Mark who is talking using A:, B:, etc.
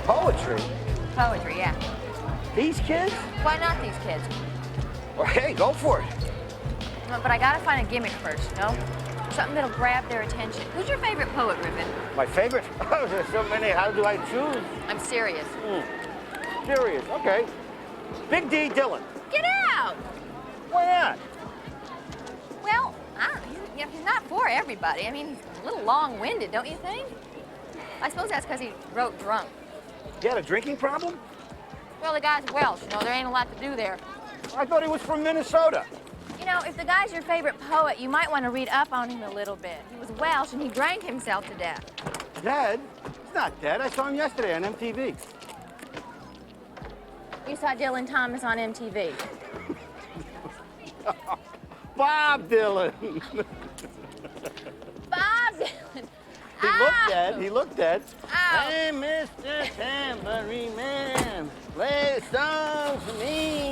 A: Poetry?
B: Poetry, yeah.
A: These kids?
B: Why not these kids?
A: Well, hey, go for it.
B: But I gotta find a gimmick first, you know? Something that'll grab their attention. Who's your favorite poet, Ribbon?
A: My favorite? Oh, there's so many. How do I choose?
B: I'm serious.
A: Serious, okay. Big D Dylan.
B: Get out!
A: Why not?
B: Well, he's not for everybody. I mean, he's a little long-winded, don't you think? I suppose that's because he wrote drunk.
A: You had a drinking problem?
B: Well, the guy's Welsh, you know, there ain't a lot to do there.
A: I thought he was from Minnesota.
B: You know, if the guy's your favorite poet, you might want to read up on him a little bit. He was Welsh, and he drank himself to death.
A: Dead? He's not dead. I saw him yesterday on MTV.
B: You saw Dylan Thomas on MTV.
A: Bob Dylan.
B: Bob Dylan.
A: He looked dead. He looked dead.
B: Ow.
A: Hey, Mr. Tambourine Man, play a song for me.